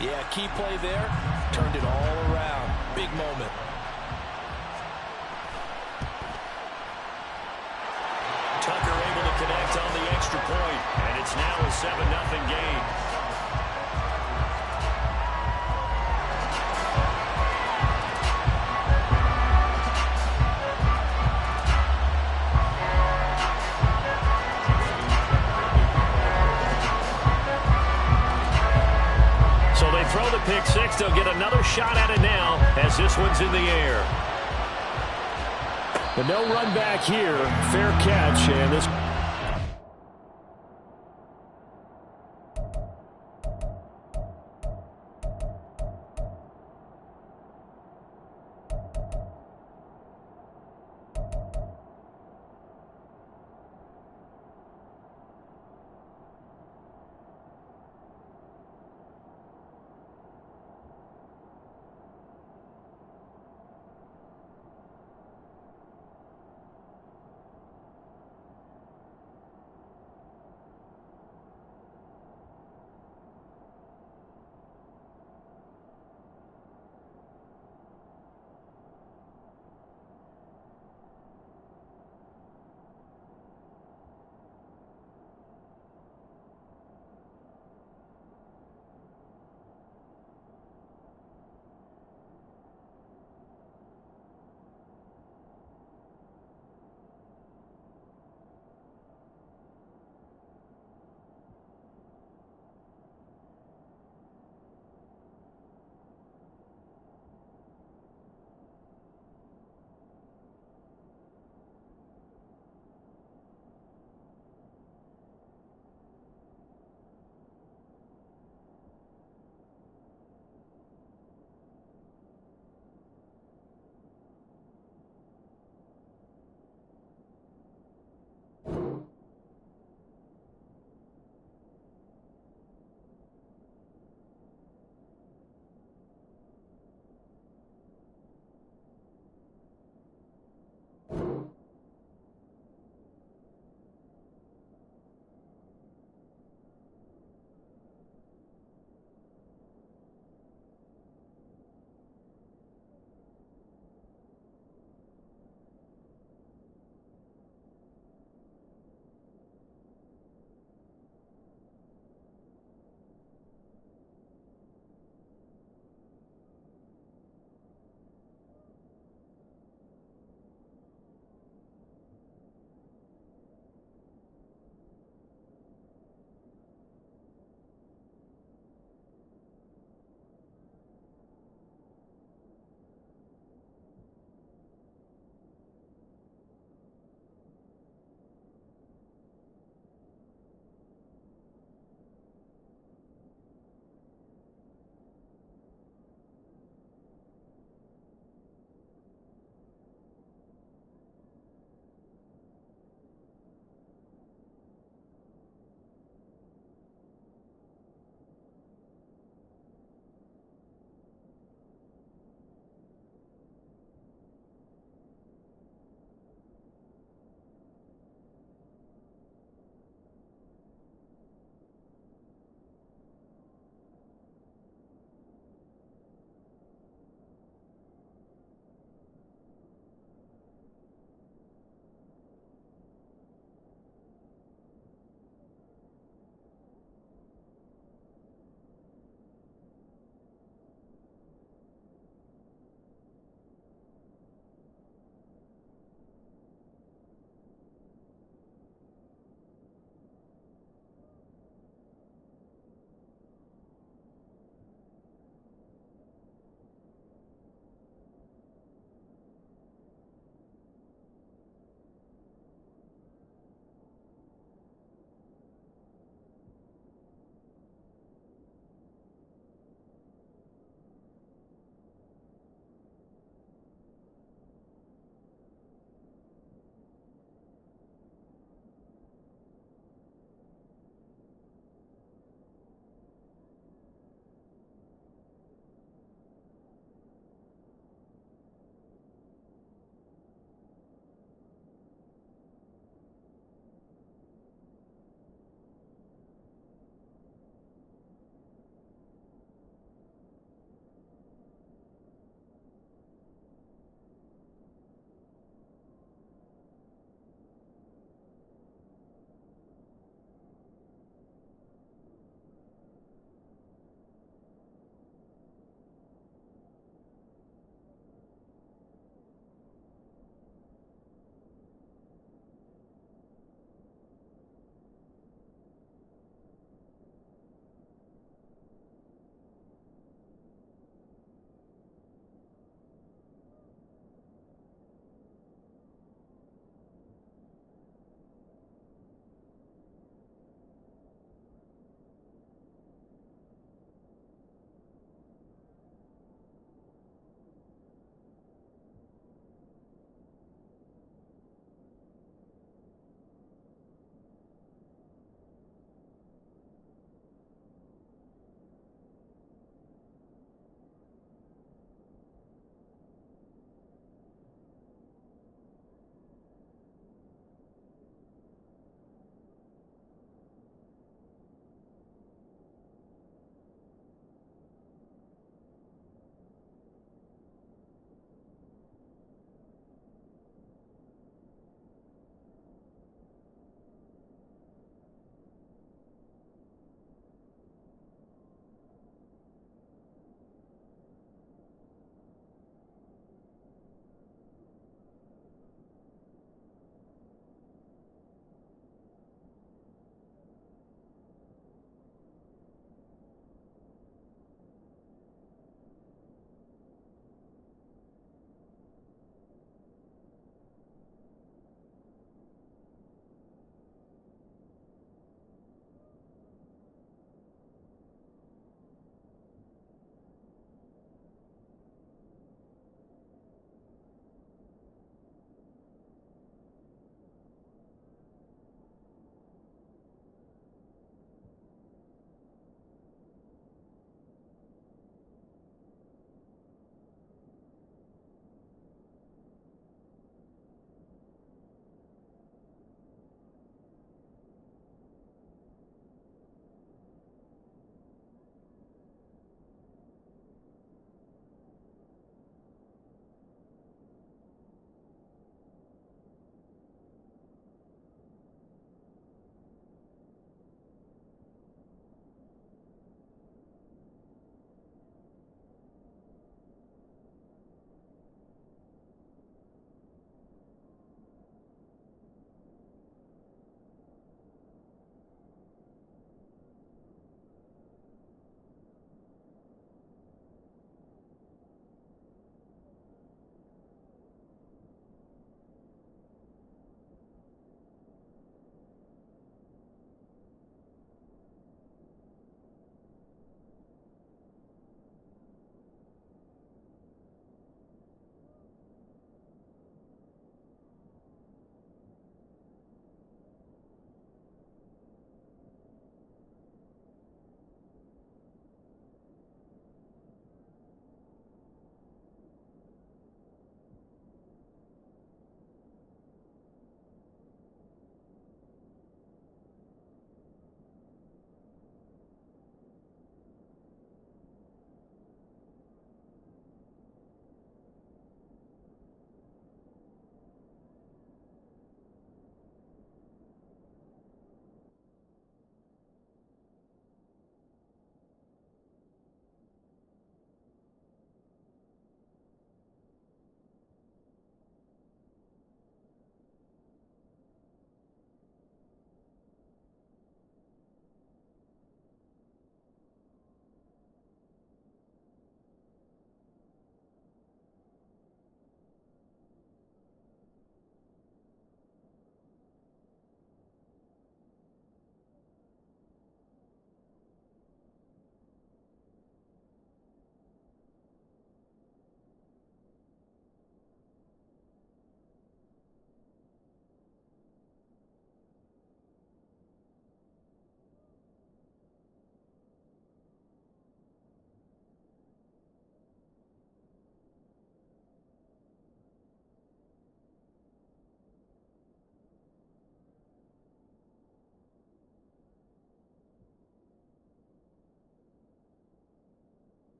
Yeah, key play there. Turned it all around. Big moment. Tucker able to connect on the extra point, and it's now a 7-0 game. So they throw the pick six. They'll get another shot at it now as this one's in the air. But no run back here. Fair catch, and this...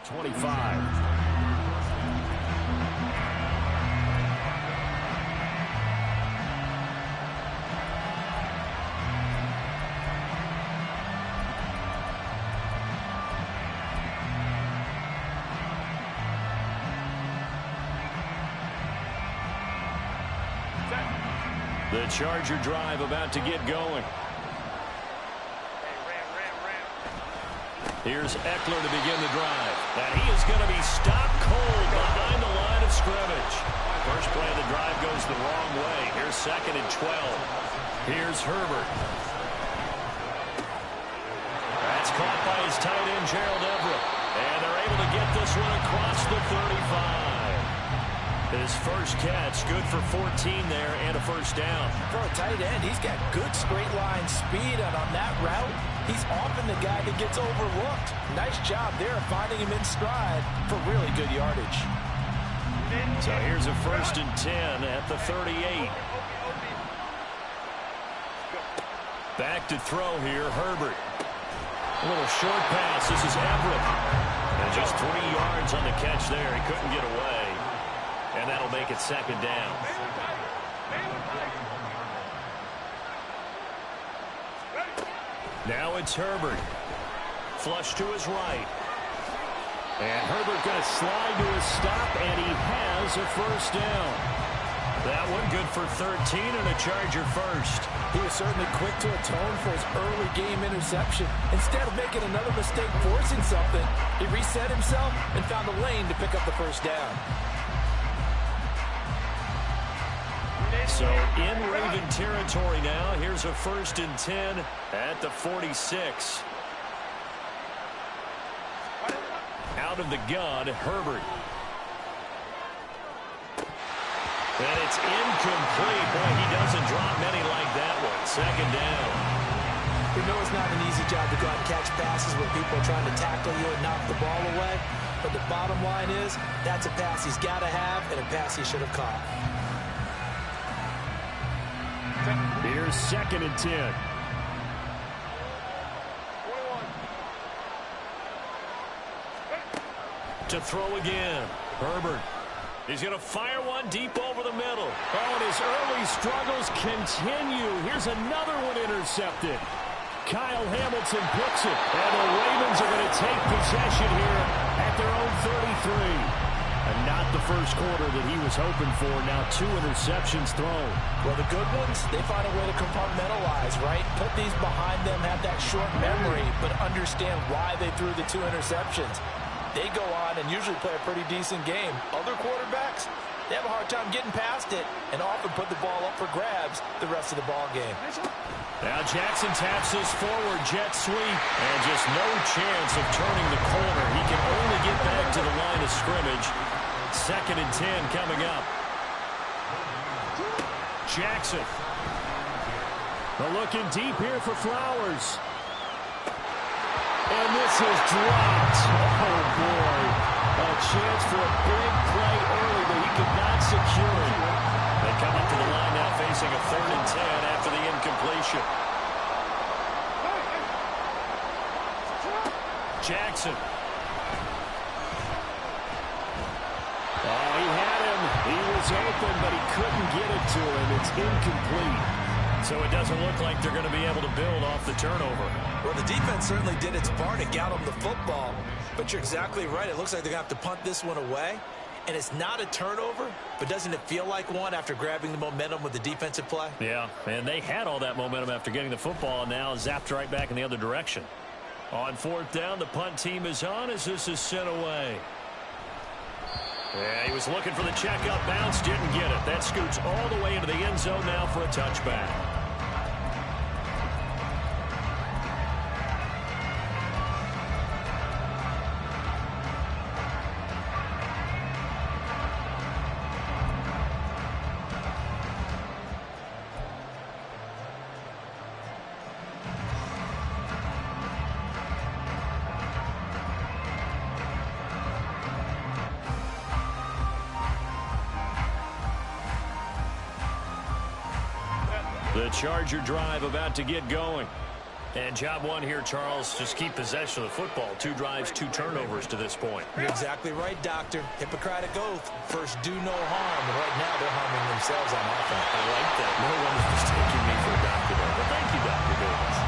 25. The Charger drive about to get going. Here's Eckler to begin the drive. And he is going to be stopped cold behind the line of scrimmage. First play of the drive goes the wrong way. Here's 2nd and 12. Here's Herbert. That's caught by his tight end, Gerald Everett. And they're able to get this one across the 35. His first catch, good for 14 there and a first down. For a tight end, he's got good straight line speed, and on that route, he's often the guy that gets overlooked. Nice job there finding him in stride for really good yardage. So here's a 1st and 10 at the 38. Back to throw here, Herbert. A little short pass. This is Everett. And just 3 yards on the catch there. He couldn't get away. And that'll make it 2nd down. Now it's Herbert. Flush to his right. And Herbert going to slide to his stop, and he has a first down. That one good for 13 and a Charger first. He was certainly quick to atone for his early game interception. Instead of making another mistake forcing something, he reset himself and found a lane to pick up the first down. So in Raven territory now. Here's a 1st and 10 at the 46. Out of the gun, Herbert. And it's incomplete. Boy, he doesn't drop many like that one. 2nd down. We know it's not an easy job to go out and catch passes when people are trying to tackle you and knock the ball away. But the bottom line is, that's a pass he's got to have and a pass he should have caught. Here's 2nd and 10. To throw again. Herbert. He's going to fire one deep over the middle. Oh, and his early struggles continue. Here's another one intercepted. Kyle Hamilton picks it. And the Ravens are going to take possession here at their own 33. And not the first quarter that he was hoping for. Now 2 interceptions thrown. Well, the good ones, they find a way to compartmentalize, right? Put these behind them, have that short memory, but understand why they threw the 2 interceptions. They go on and usually play a pretty decent game. Other quarterbacks, they have a hard time getting past it and often put the ball up for grabs the rest of the ball game. Now Jackson taps this forward jet sweep, and just no chance of turning the corner. He can only get back to the line of scrimmage. 2nd and 10 coming up. Jackson. Looking deep here for Flowers. And this is dropped. Oh, boy. A chance for a big play early, but he could not secure it. They come up to the line now facing a 3rd and 10 after the incompletion. Jackson. Oh, he had him. He was open, but he couldn't get it to him. It's incomplete. So it doesn't look like they're going to be able to build off the turnover. Well, the defense certainly did its part to get them the football. But you're exactly right. It looks like they're going to have to punt this one away. And it's not a turnover, but doesn't it feel like one after grabbing the momentum with the defensive play? Yeah, and they had all that momentum after getting the football, and now zapped right back in the other direction. On 4th down, the punt team is on as this is sent away. Yeah, he was looking for the checkup bounce, didn't get it. That scoots all the way into the end zone now for a touchback. The Charger drive about to get going. And job one here, Charles, just keep possession of the football. 2 drives, 2 turnovers to this point. You're exactly right, Doctor. Hippocratic oath. First, do no harm. And right now, they're harming themselves on offense. I like that. No one is mistaking me for a doctor there. But thank you, Dr. Davis.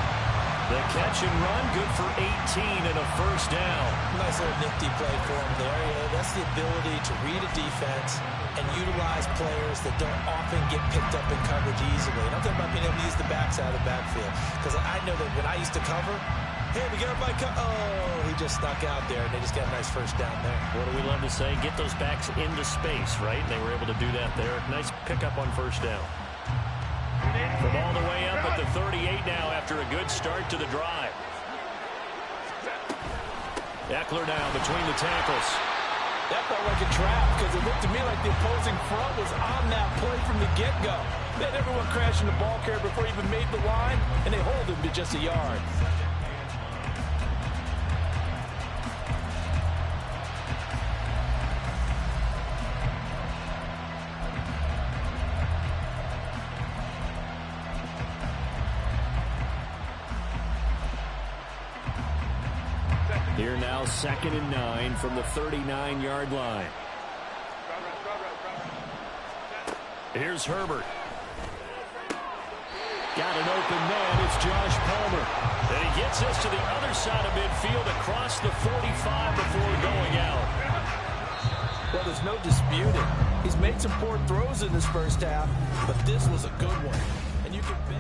The catch and run, good for 18 and a first down. Nice little nifty play for him there. Yeah, that's the ability to read a defense and utilize players that don't often get picked up in coverage easily. And I'm talking about being able to use the backside of the backfield. Because I know that when I used to cover, hey, we got everybody oh, he just snuck out there, and they just got a nice first down there. What do we love to say? Get those backs into space, right? They were able to do that there. Nice pickup on first down. From all the way up at the 38 now after a good start to the drive. Eckler now between the tackles. That felt like a trap because it looked to me like the opposing front was on that play from the get-go. They had everyone crashing the ball carrier before he even made the line, and they hold him to just a yard. Here now, 2nd and 9 from the 39-yard line. Here's Herbert. Got an open man. It's Josh Palmer. And he gets us to the other side of midfield across the 45 before going out. Well, there's no disputing. He's made some poor throws in this first half, but this was a good one. And you can bet.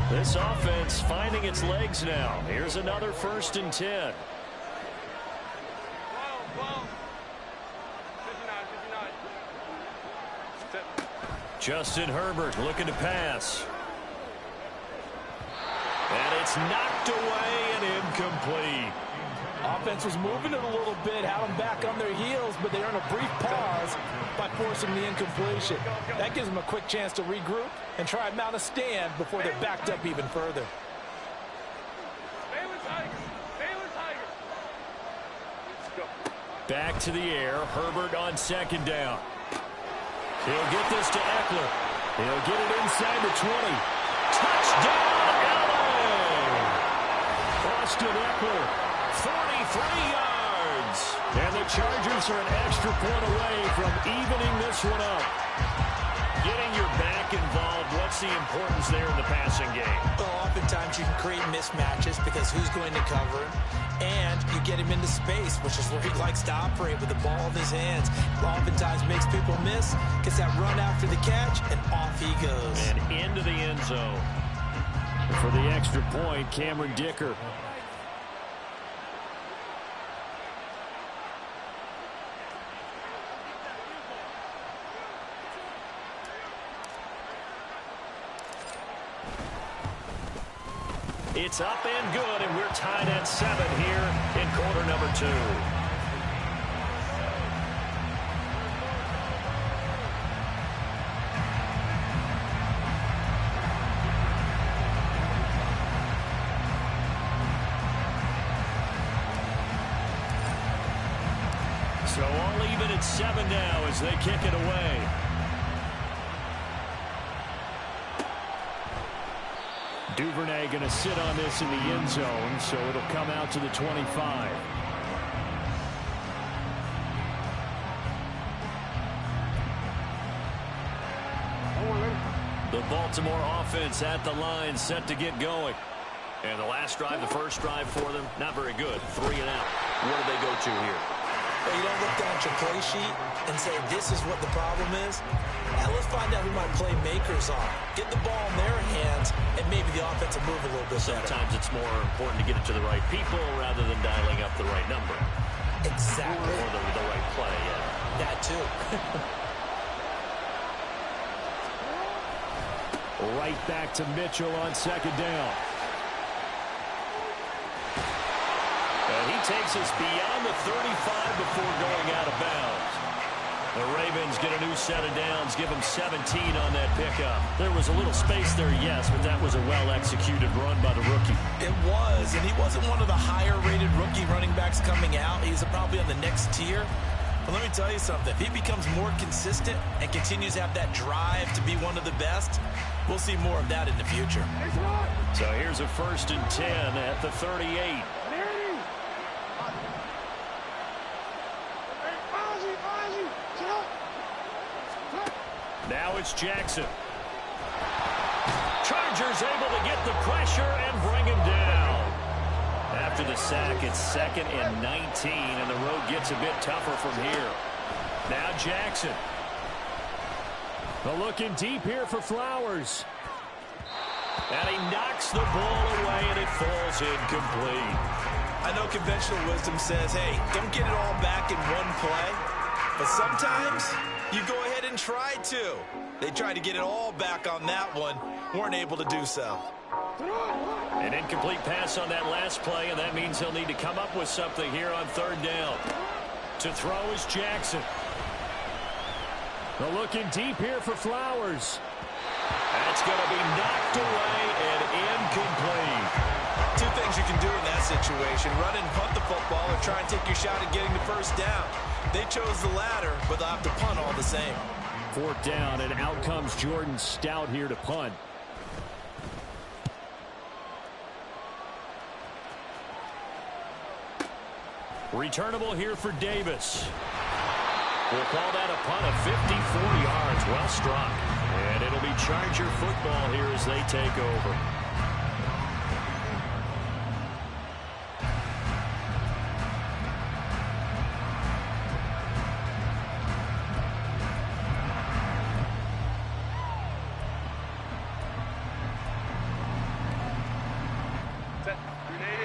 This offense finding its legs now. Here's another 1st and 10. Justin Herbert looking to pass. And it's knocked away and incomplete. Offense was moving it a little bit, had them back on their heels, but they earn a brief pause by forcing the incompletion. That gives them a quick chance to regroup and try and mount a stand before they're backed up even further. Back to the air. Herbert on 2nd down. He'll get this to Eckler. He'll get it inside the 20. Touchdown, LA! Austin Eckler, 43 yards. And the Chargers are an extra point away from evening this one up. Getting your back involved, what's the importance there in the passing game? Well, oftentimes you can create mismatches because who's going to cover him? And you get him into space, which is where he likes to operate with the ball in his hands. Oftentimes makes people miss, gets that run after the catch, and off he goes. And into the end zone. For the extra point, Cameron Dicker. It's up and good, and we're tied at 7 here in quarter number 2. So all even at 7 now as they kick it away. Duvernay going to sit on this in the end zone, so it'll come out to the 25. The Baltimore offense at the line, set to get going. And the last drive, the first drive for them, not very good. 3 and out. What do they go to here? Well, you don't look down at your play sheet and say, this is what the problem is. Now let's find out who my playmakers are. Get the ball in their hands, and maybe the offense will move a little bit better. Sometimes it's more important to get it to the right people rather than dialing up the right number. Exactly. Or the right play, yeah. That too. Right back to Mitchell on 2nd down. And he takes us beyond the 35 before going out of bounds. The Ravens get a new set of downs, give them 17 on that pickup. There was a little space there, yes, but that was a well-executed run by the rookie. It was, and he wasn't one of the higher-rated rookie running backs coming out. He's probably on the next tier. Well, let me tell you something. If he becomes more consistent and continues to have that drive to be one of the best, we'll see more of that in the future. So here's a 1st and 10 at the 38. Now it's Jackson. Chargers able to get the pressure and bring him down. After the sack, it's 2nd and 19, and the road gets a bit tougher from here. Now Jackson. But looking deep here for Flowers. And he knocks the ball away, and it falls incomplete. I know conventional wisdom says, hey, don't get it all back in one play. But sometimes you go ahead and try to. They tried to get it all back on that one. Weren't able to do so. An incomplete pass on that last play, and that means he'll need to come up with something here on 3rd down. To throw is Jackson. They're looking deep here for Flowers. That's going to be knocked away and incomplete. Two things you can do in that situation. Run and punt the football or try and take your shot at getting the 1st down. They chose the latter, but they'll have to punt all the same. 4th down, and out comes Jordan Stout here to punt. Returnable here for Davis. We'll call that a punt of 54 yards. Well struck. And it'll be Charger football here as they take over.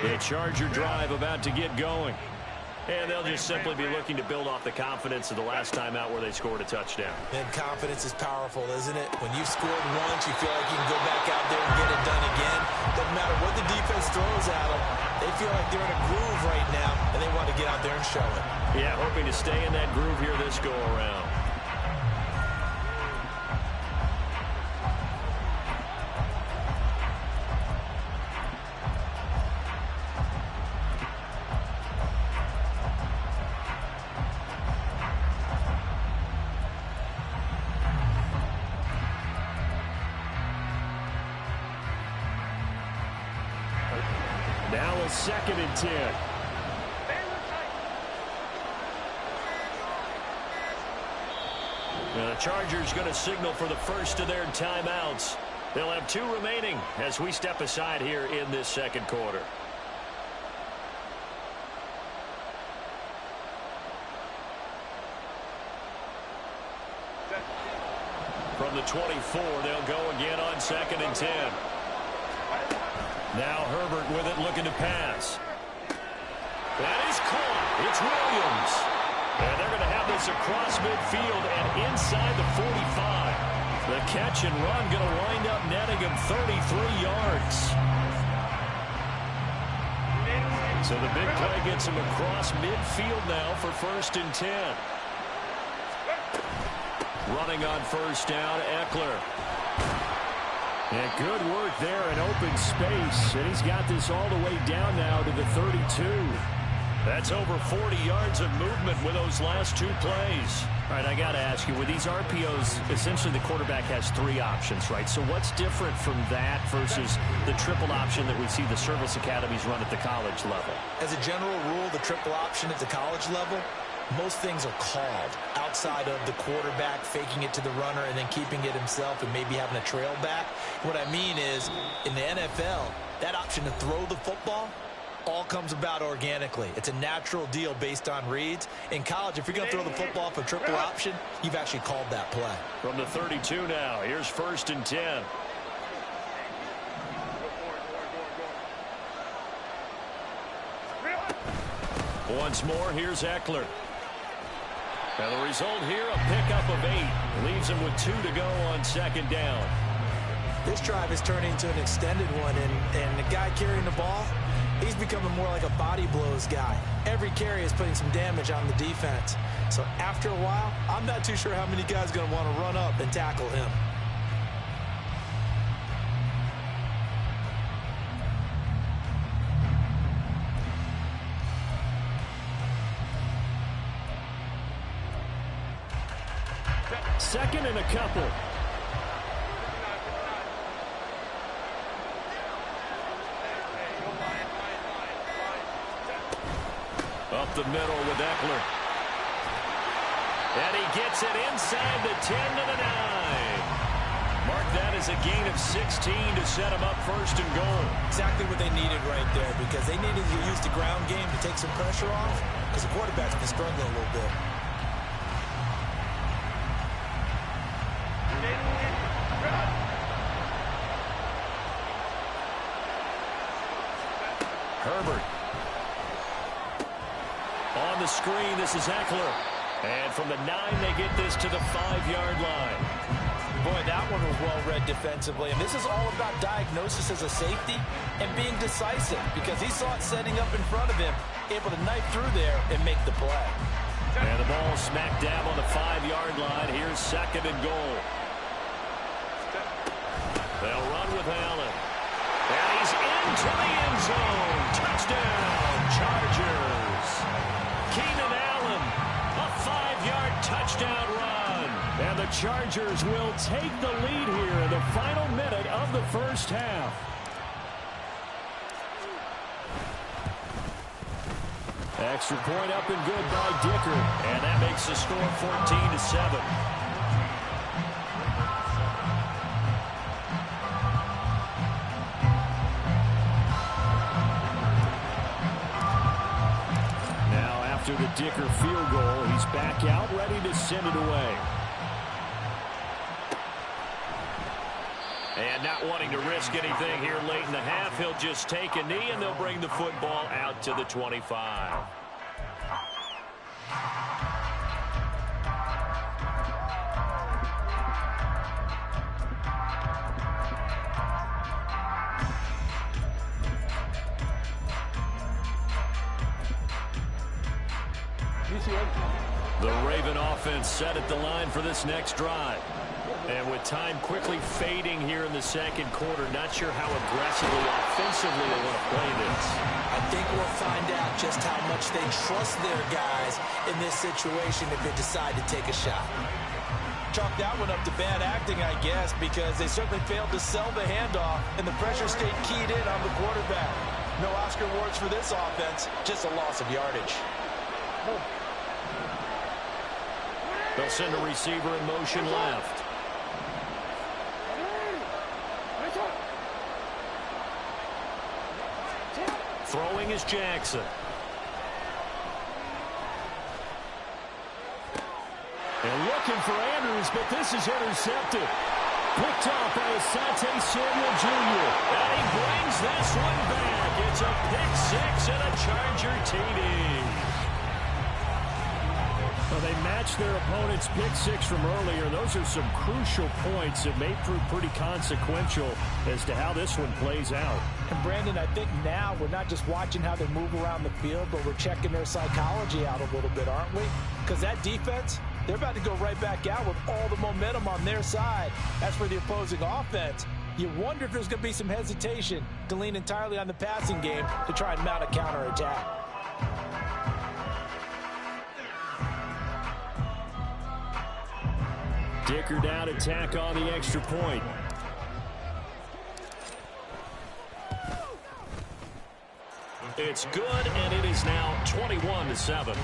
The Charger drive about to get going. And they'll just simply be looking to build off the confidence of the last time out where they scored a touchdown. And confidence is powerful, isn't it? When you've scored once, you feel like you can go back out there and get it done again. Doesn't matter what the defense throws at them. They feel like they're in a groove right now, and they want to get out there and show it. Yeah, hoping to stay in that groove here this go-around. Now a 2nd and 10. Now the Chargers going to signal for the first of their timeouts. They'll have 2 remaining as we step aside here in this 2nd quarter. From the 24, they'll go again on 2nd and 10. Now Herbert with it, looking to pass. That is caught. It's Williams. And they're going to have this across midfield and inside the 45. The catch and run going to wind up netting him 33 yards. So the big play gets him across midfield now for 1st and 10. Running on 1st down, Eckler. And good work there in open space. And he's got this all the way down now to the 32. That's over 40 yards of movement with those last 2 plays. All right, I got to ask you, with these RPOs, essentially the quarterback has 3 options, right? So what's different from that versus the triple option that we see the service academies run at the college level? As a general rule, the triple option at the college level, most things are called outside of the quarterback faking it to the runner and then keeping it himself and maybe having a trail back. What I mean is, in the NFL, that option to throw the football all comes about organically. It's a natural deal based on reads. In college, if you're going to throw the football off a triple option, you've actually called that play. From the 32 now, here's 1st and 10. Once more, here's Eckler. And the result here, a pickup of 8. Leaves him with 2 to go on 2nd down. This drive is turning into an extended one, and the guy carrying the ball, he's becoming more like a body blows guy. Every carry is putting some damage on the defense. So after a while, I'm not too sure how many guys are going to want to run up and tackle him. second and a couple. Up the middle with Eckler. And he gets it inside the 10 to the 9. Mark that as a gain of 16 to set him up first and goal. Exactly what they needed right there, because they needed to use the ground game to take some pressure off, because the quarterback's been struggling a little bit. Herbert. On the screen, this is Eckler. And from the 9, they get this to the 5-yard line. Boy, that one was well read defensively. And this is all about diagnosis as a safety and being decisive, because he saw it setting up in front of him, able to knife through there and make the play. And the ball smack dab on the 5-yard line. Here's second and goal. They'll run with Allen. And he's into the end zone. Touchdown, Chargers. Keenan Allen, a 5-yard touchdown run. And the Chargers will take the lead here in the final minute of the first half. Extra point up and good by Dicker. And that makes the score 14-7. After the Dicker field goal, he's back out, ready to send it away. And not wanting to risk anything here late in the half, he'll just take a knee, and they'll bring the football out to the 25. The Raven offense set at the line for this next drive. And with time quickly fading here in the second quarter, not sure how aggressively, offensively they want to play this. I think we'll find out just how much they trust their guys in this situation if they decide to take a shot. Chalk that one up to bad acting, I guess, because they certainly failed to sell the handoff, and the pressure stayed keyed in on the quarterback. No Oscar awards for this offense, just a loss of yardage. They'll send a receiver in motion left. Throwing is Jackson. And looking for Andrews, but this is intercepted. Picked off by Asante Samuel Jr. And he brings this one back. It's a pick 6 and a Charger TD. Well, they matched their opponent's pick 6 from earlier. Those are some crucial points that may prove pretty consequential as to how this one plays out. And Brandon, I think now we're not just watching how they move around the field, but we're checking their psychology out a little bit, aren't we? Because that defense, they're about to go right back out with all the momentum on their side. As for the opposing offense, you wonder if there's going to be some hesitation to lean entirely on the passing game to try and mount a counterattack. Dicker down to tack on the extra point. It's good, and it is now 21-7.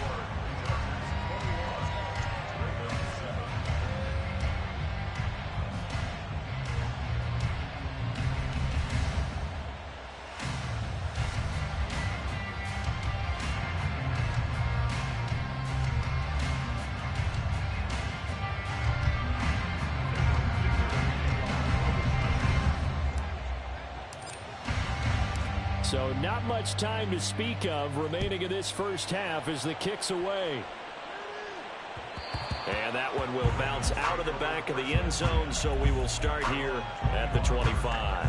So not much time to speak of remaining in this first half as the kick's away. And that one will bounce out of the back of the end zone, so we will start here at the 25.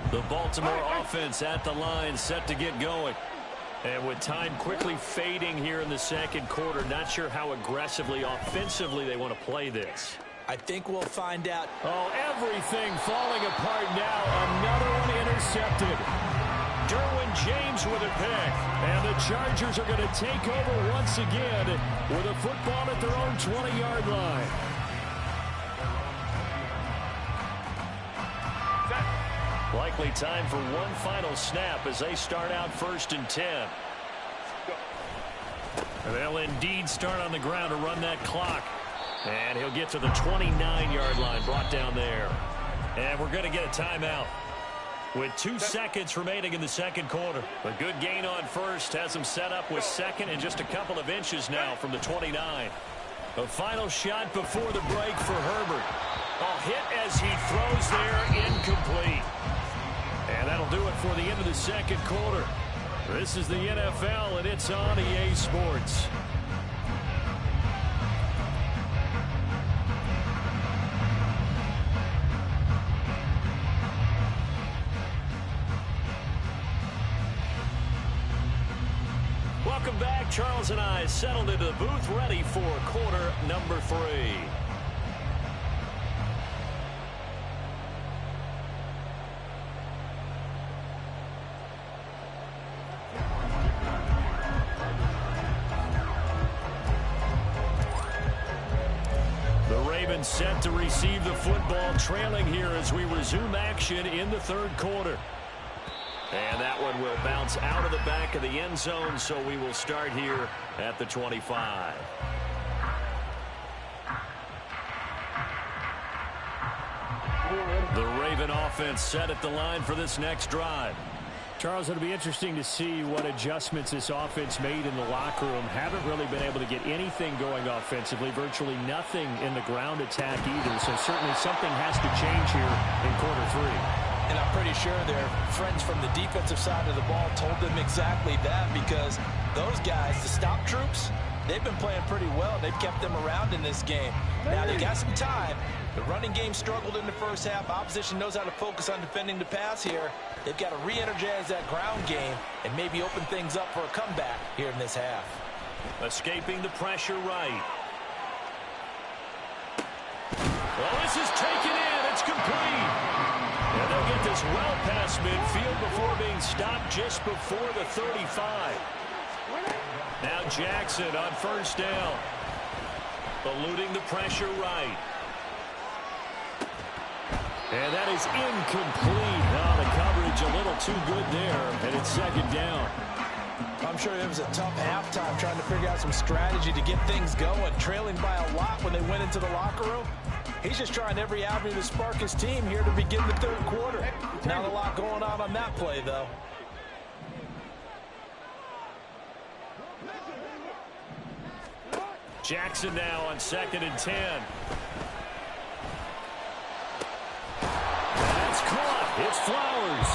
The Baltimore offense at the line, set to get going. And with time quickly fading here in the second quarter, not sure how aggressively, offensively they want to play this. I think we'll find out. Oh, everything falling apart now. Another one intercepted. Derwin James with a pick. And the Chargers are going to take over once again with a football at their own 20-yard line. Likely time for one final snap as they start out 1st and 10. They'll indeed start on the ground to run that clock. And he'll get to the 29-yard line, brought down there. And we're going to get a timeout with 2 seconds remaining in the second quarter. A good gain on first has him set up with second and just a couple of inches now from the 29. A final shot before the break for Herbert. A hit as he throws there, incomplete. And that'll do it for the end of the second quarter. This is the NFL, and it's on EA Sports. Welcome back. Charles and I settled into the booth, ready for quarter number 3. Set to receive the football, trailing here as we resume action in the third quarter. And that one will bounce out of the back of the end zone, so we will start here at the 25. The Raven offense set at the line for this next drive. Charles, it'll be interesting to see what adjustments this offense made in the locker room. Haven't really been able to get anything going offensively, virtually nothing in the ground attack either. So certainly something has to change here in quarter 3. And I'm pretty sure their friends from the defensive side of the ball told them exactly that, because those guys, the stop troops, they've been playing pretty well. They've kept them around in this game. Now they got some time. The running game struggled in the first half. Opposition knows how to focus on defending the pass here. They've got to re-energize that ground game and maybe open things up for a comeback here in this half. Escaping the pressure right. Well, this is taken in. It's complete. And they'll get this well past midfield before being stopped just before the 35. Now Jackson on first down. Eluding the pressure right. And that is incomplete. Now the coverage a little too good there, and it's second down. I'm sure it was a tough halftime trying to figure out some strategy to get things going, trailing by a lot when they went into the locker room. He's just trying every avenue to spark his team here to begin the third quarter. Not a lot going on that play, though. Jackson now on 2nd and 10. That's caught. It's Flowers.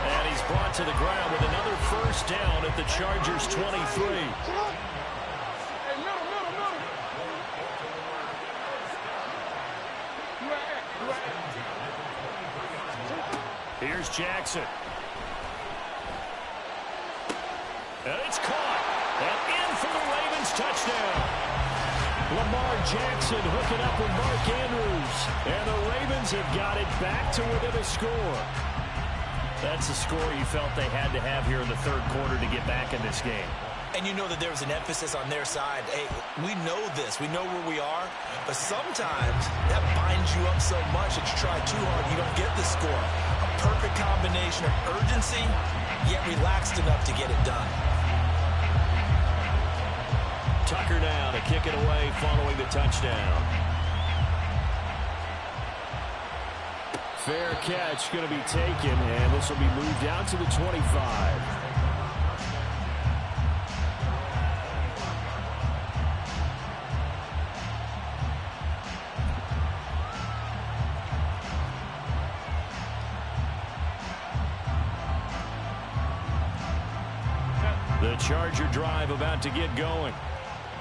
And he's brought to the ground with another first down at the Chargers' 23. Here's Jackson. And it's caught. And in for the Ravens touchdown. Lamar Jackson hooking up with Mark Andrews. And the Ravens have got it back to within a score. That's the score you felt they had to have here in the third quarter to get back in this game. And you know that there was an emphasis on their side. Hey, we know this. We know where we are. But sometimes that binds you up so much that you try too hard, you don't get the score. A perfect combination of urgency, yet relaxed enough to get it done. Tucker now to kick it away following the touchdown. Fair catch going to be taken, and this will be moved down to the 25. The Charger drive about to get going.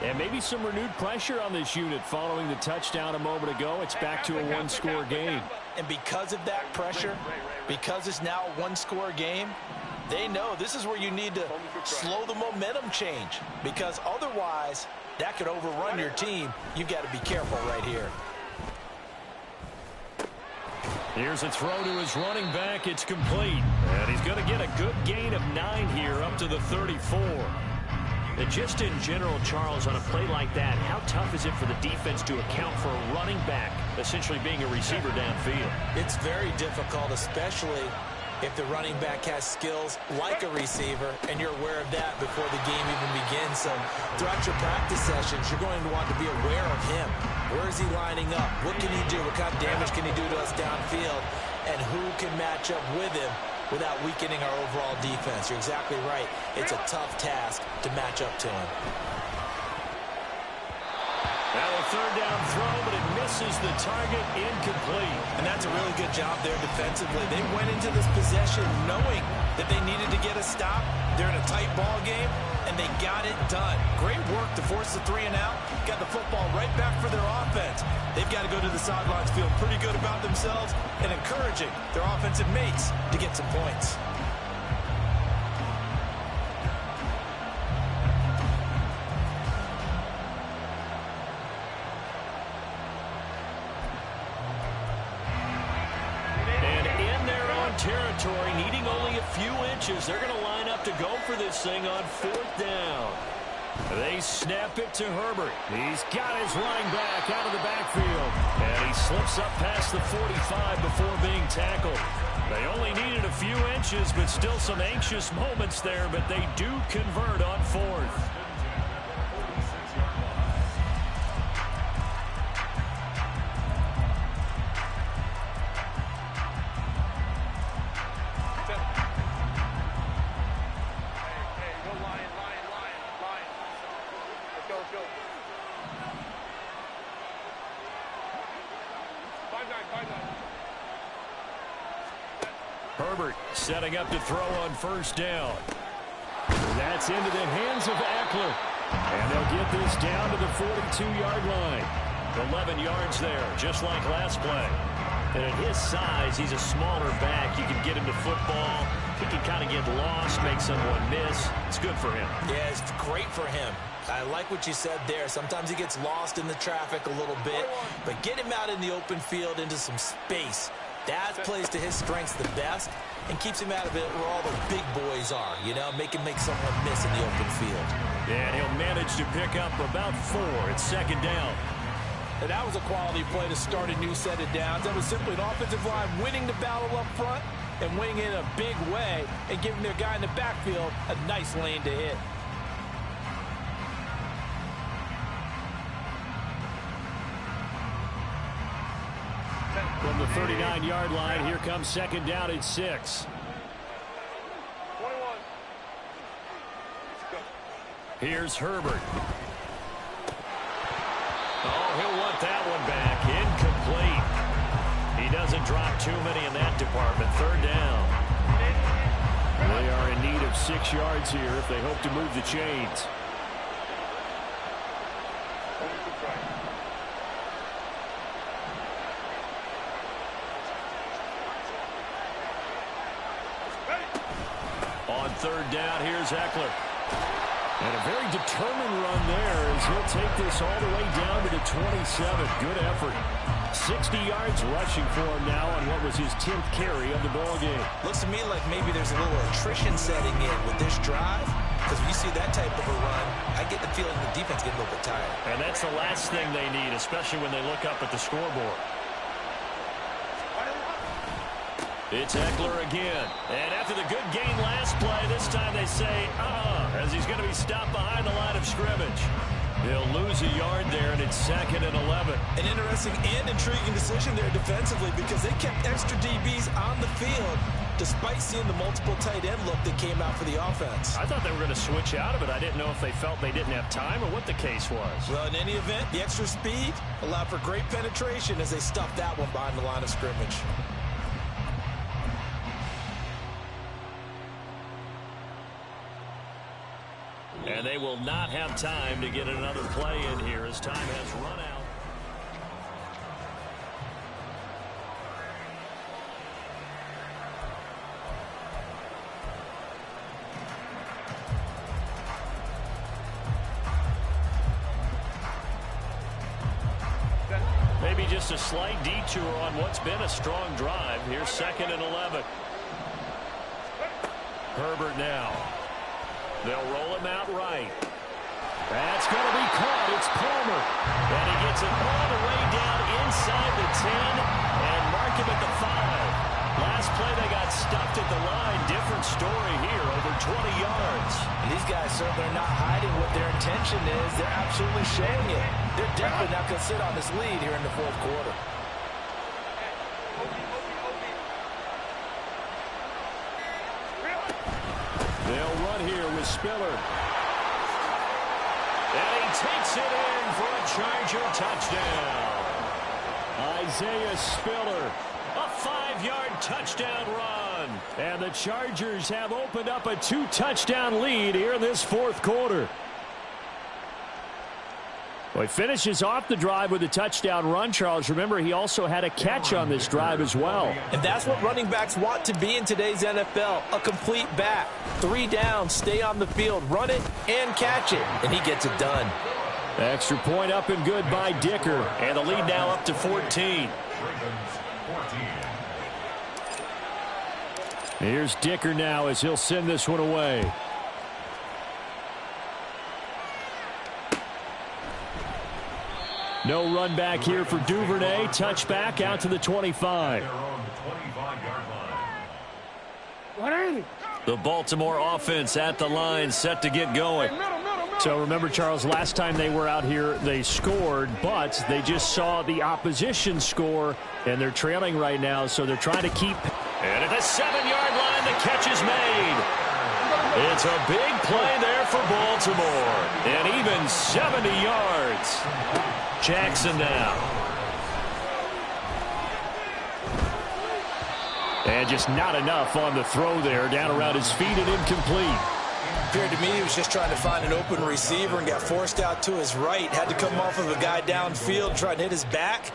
And maybe some renewed pressure on this unit following the touchdown a moment ago. It's back to a one-score game. And because of that pressure, because it's now a one-score game, they know this is where you need to slow the momentum change, because otherwise that could overrun your team. You've got to be careful right here. Here's a throw to his running back. It's complete. And he's going to get a good gain of 9 here up to the 34. And just in general, Charles, on a play like that, how tough is it for the defense to account for a running back essentially being a receiver downfield? It's very difficult, especially if the running back has skills like a receiver, and you're aware of that before the game even begins. So throughout your practice sessions, you're going to want to be aware of him. Where is he lining up? What can he do? What kind of damage can he do to us downfield? And who can match up with him without weakening our overall defense? You're exactly right. It's a tough task to match up to him. Now a third down throw, but it misses the target, incomplete. And that's a really good job there defensively. They went into this possession knowing that they needed to get a stop. They're in a tight ball game, and they got it done. Great work to force the 3 and out. Got the football right back for their offense. They've got to go to the sidelines feeling pretty good about themselves and encouraging their offensive mates to get some points. Territory, needing only a few inches. They're going to line up to go for this thing on 4th down. They snap it to Herbert. He's got his running back out of the backfield. And he slips up past the 45 before being tackled. They only needed a few inches, but still some anxious moments there, but they do convert on 4th. Herbert setting up to throw on 1st down. That's into the hands of Eckler. And they'll get this down to the 42-yard line. 11 yards there, just like last play. And at his size, he's a smaller back. You can get him to football. He can kind of get lost, make someone miss. It's good for him. Yeah, it's great for him. I like what you said there. Sometimes he gets lost in the traffic a little bit, but get him out in the open field into some space. That plays to his strengths the best and keeps him out of it where all the big boys are, you know, make someone miss in the open field. And he'll manage to pick up about 4 at 2nd down. And that was a quality play to start a new set of downs. That was simply an offensive line winning the battle up front and winning in a big way and giving their guy in the backfield a nice lane to hit. From the 39-yard line, here comes 2nd down at 6. 21. Here's Herbert. Oh, he'll want that one back. Incomplete. He doesn't drop too many in that department. 3rd down. They are in need of 6 yards here if they hope to move the chains. On 3rd down, here's Eckler. And a very determined run there as he'll take this all the way down to the 27. Good effort. 60 yards rushing for him now on what was his 10th carry of the ball game. Looks to me like maybe there's a little attrition setting in with this drive, because when you see that type of a run, I get the feeling the defense getting a little bit tired. And that's the last thing they need, especially when they look up at the scoreboard. It's Eckler again. And after the good gain last play, this time they say, as he's going to be stopped behind the line of scrimmage. They'll lose a yard there, and it's 2nd and 11. An interesting and intriguing decision there defensively, because they kept extra DBs on the field despite seeing the multiple tight end look that came out for the offense. I thought they were going to switch out of it. I didn't know if they felt they didn't have time or what the case was. Well, in any event, the extra speed allowed for great penetration as they stuffed that one behind the line of scrimmage. And they will not have time to get another play in here as time has run out. Maybe just a slight detour on what's been a strong drive. Here's 2nd and 11. Herbert now. They'll roll him out right. That's going to be caught. It's Palmer. And he gets it all the way down inside the 10 and mark him at the 5. Last play they got stuffed at the line. Different story here, over 20 yards. And these guys certainly are not hiding what their intention is. They're absolutely showing it. They're definitely not going to sit on this lead here in the fourth quarter. They'll run here with Spiller. And he takes it in for a Charger touchdown. Isaiah Spiller, a 5-yard touchdown run. And the Chargers have opened up a 2-touchdown lead here in this fourth quarter. Well, he finishes off the drive with a touchdown run, Charles. Remember, he also had a catch on this drive as well. And that's what running backs want to be in today's NFL, a complete back. 3 down, stay on the field, run it, and catch it. And he gets it done. Extra point up and good by Dicker. And the lead now up to 14. Here's Dicker now as he'll send this one away. No run back here for Duvernay. Touchback out to the 25. The Baltimore offense at the line, set to get going. So remember, Charles, last time they were out here, they scored, but they just saw the opposition score, and they're trailing right now, so they're trying to keep. And at the 7-yard line, the catch is made. It's a big play there for Baltimore, and even 70 yards. Jackson now. And just not enough on the throw there, down around his feet and incomplete. Appeared to me he was just trying to find an open receiver and got forced out to his right. Had to come off of a guy downfield, trying to hit his back.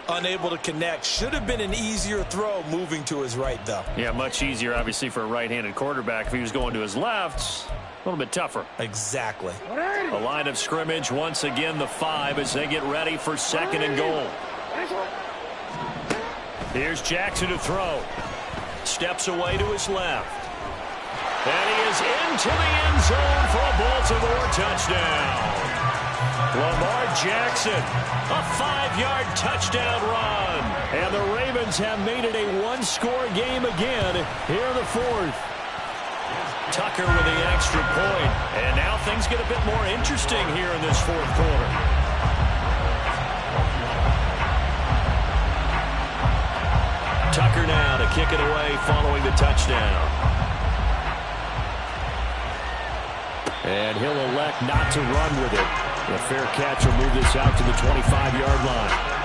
Unable to connect. Should have been an easier throw moving to his right, though. Yeah, much easier, obviously, for a right-handed quarterback. If he was going to his left, a little bit tougher. Exactly. A line of scrimmage, once again, the 5 as they get ready for 2nd and goal. Here's Jackson to throw. Steps away to his left. And he is into the end zone for a Baltimore touchdown. Lamar Jackson, a 5-yard touchdown run. And the Ravens have made it a 1-score game again here in the fourth. Tucker with the extra point. And now things get a bit more interesting here in this fourth quarter. Tucker now to kick it away following the touchdown. And he'll elect not to run with it. A fair catch will move this out to the 25-yard line.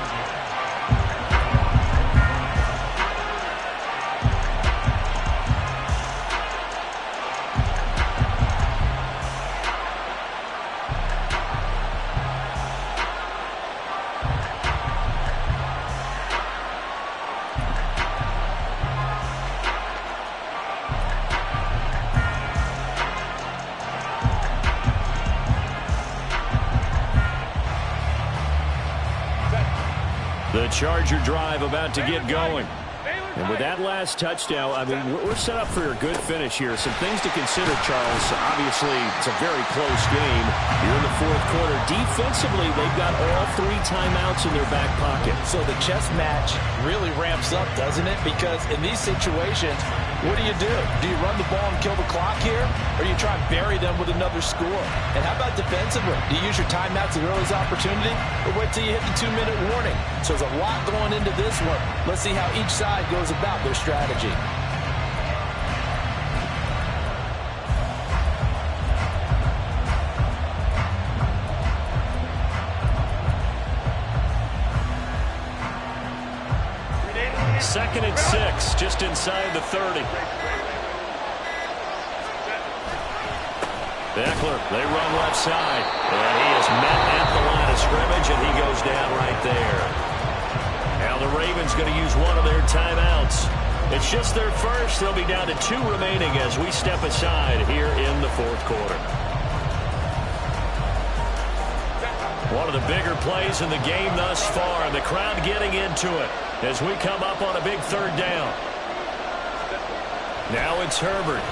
The Charger drive about to get going. And with that last touchdown, I mean, we're set up for a good finish here. Some things to consider, Charles. Obviously, it's a very close game. You're in the fourth quarter. Defensively, they've got all 3 timeouts in their back pocket. So the chess match really ramps up, doesn't it? Because in these situations, what do? Do you run the ball and kill the clock here? Or do you try and bury them with another score? And how about defensively? Do you use your timeouts at earliest opportunity? Or wait till you hit the 2-minute warning? So there's a lot going into this one. Let's see how each side goes about their strategy. Second and 6, just inside the 30. Eckler, they run left side. And he is met at the line of scrimmage, and he goes down right there. Now the Ravens going to use one of their timeouts. It's just their first. They'll be down to 2 remaining as we step aside here in the fourth quarter. One of the bigger plays in the game thus far, and the crowd getting into it as we come up on a big third down. Now it's Herbert.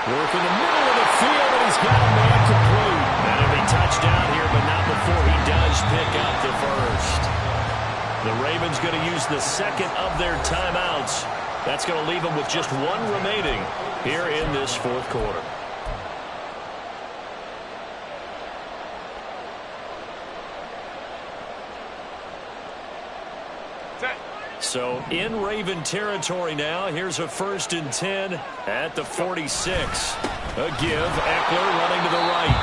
Working the middle of the field, and he's got a man complete. And he'll be touchdown here, but not before he does pick up the first. The Ravens going to use the second of their timeouts. That's going to leave them with just one remaining here in this fourth quarter. So in Raven territory now. Here's a 1st and 10 at the 46. A give. Eckler running to the right.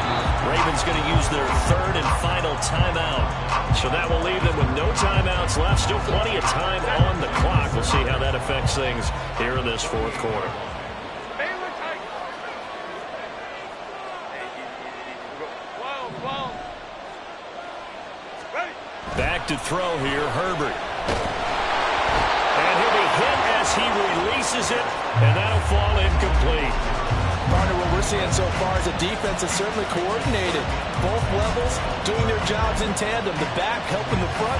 Ravens going to use their 3rd and final timeout. So that will leave them with no timeouts left. Still plenty of time on the clock. We'll see how that affects things here in this fourth quarter. Back to throw here, Herbert. And he'll be hit as he releases it, and that'll fall incomplete. Partner, what we're seeing so far is a defense that's certainly coordinated. Both levels doing their jobs in tandem. The back helping the front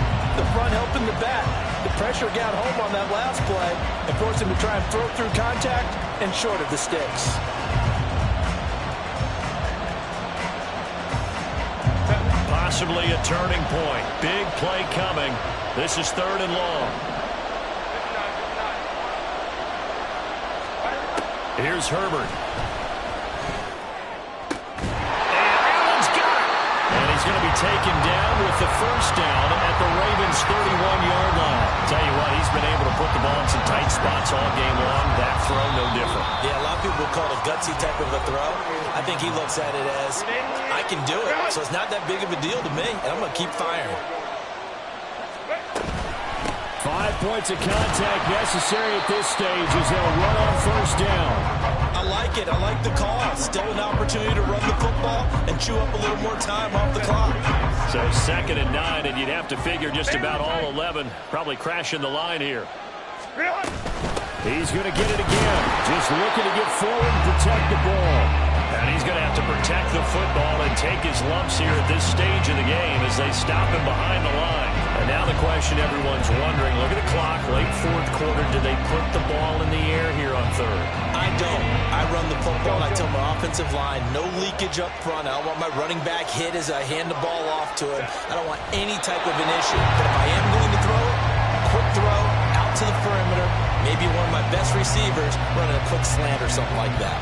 helping the back. The pressure got home on that last play and forced him to try and throw through contact and short of the sticks. Possibly a turning point. Big play coming. This is 3rd and long. Here's Herbert. And Allen's got it. And he's going to be taken down with the first down at the Ravens' 31-yard line. Tell you what, he's been able to put the ball in some tight spots all game long. That throw, no different. Yeah, a lot of people call it a gutsy type of a throw. I think he looks at it as, I can do it. So it's not that big of a deal to me, and I'm going to keep firing. 5 points of contact necessary at this stage as they'll run on 1st down. I like it. I like the call. Still an opportunity to run the football and chew up a little more time off the clock. So 2nd and 9, and you'd have to figure just about all 11 probably crashing the line here. He's going to get it again. Just looking to get forward and protect the ball. And he's going to have to protect the football and take his lumps here at this stage of the game as they stop him behind the line. And now the question everyone's wondering, look at the clock, late 4th quarter, do they put the ball in the air here on 3rd? I don't. I run the football, and I tell my offensive line, no leakage up front. I don't want my running back hit as I hand the ball off to him. I don't want any type of an issue. But if I am going to throw it, quick throw, out to the perimeter, maybe one of my best receivers running a quick slant or something like that.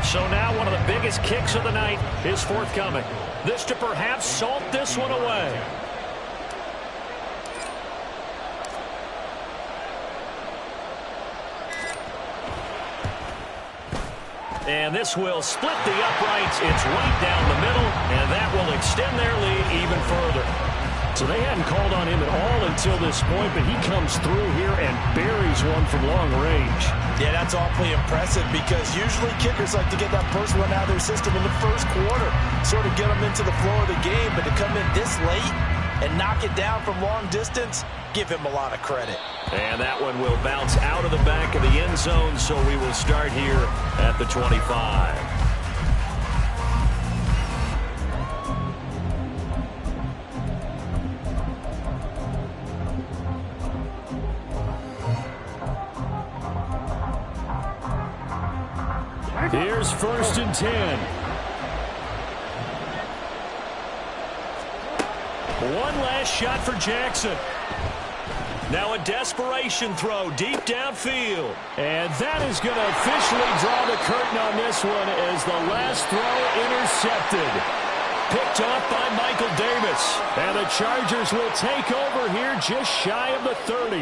So now one of the biggest kicks of the night is forthcoming. This to perhaps salt this one away. And this will split the uprights. It's right down the middle, and that will extend their lead even further. So they hadn't called on him at all until this point, but he comes through here and buries one from long range. Yeah, that's awfully impressive because usually kickers like to get that first one out of their system in the first quarter, sort of get them into the flow of the game, but to come in this late and knock it down from long distance, give him a lot of credit. And that one will bounce out of the back of the end zone, so we will start here at the 25. Here's 1st and 10. One last shot for Jackson. Now a desperation throw deep downfield. And that is going to officially draw the curtain on this one as the last throw intercepted. Picked off by Michael Davis. And the Chargers will take over here just shy of the 30.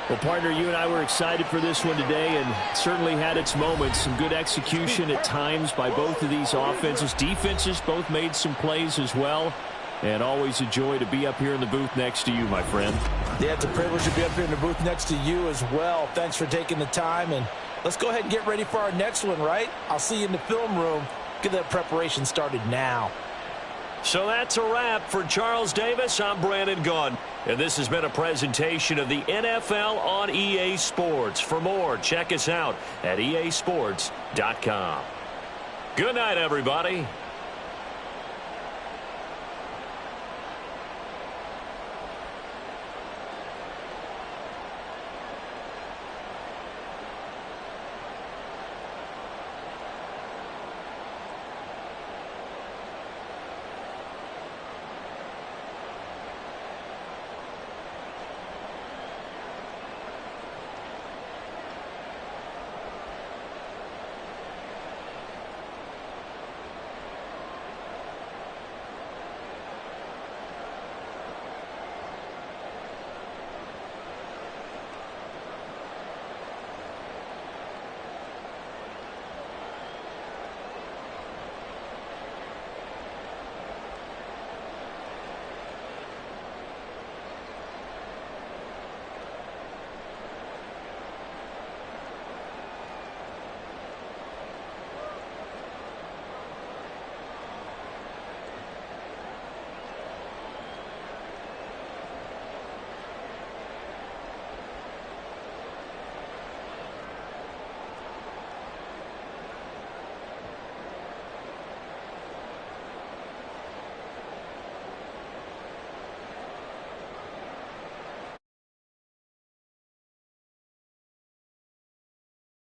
Well, partner, you and I were excited for this one today and certainly had its moments. Some good execution at times by both of these offenses. Defenses both made some plays as well. And always a joy to be up here in the booth next to you, my friend. Yeah, it's a privilege to be up here in the booth next to you as well. Thanks for taking the time, and Let's go ahead and get ready for our next one, right? I'll see you in the film room. Get that preparation started now. So that's a wrap for Charles Davis. I'm Brandon Gunn. And this has been a presentation of the NFL on EA Sports. For more, check us out at easports.com. Good night, everybody.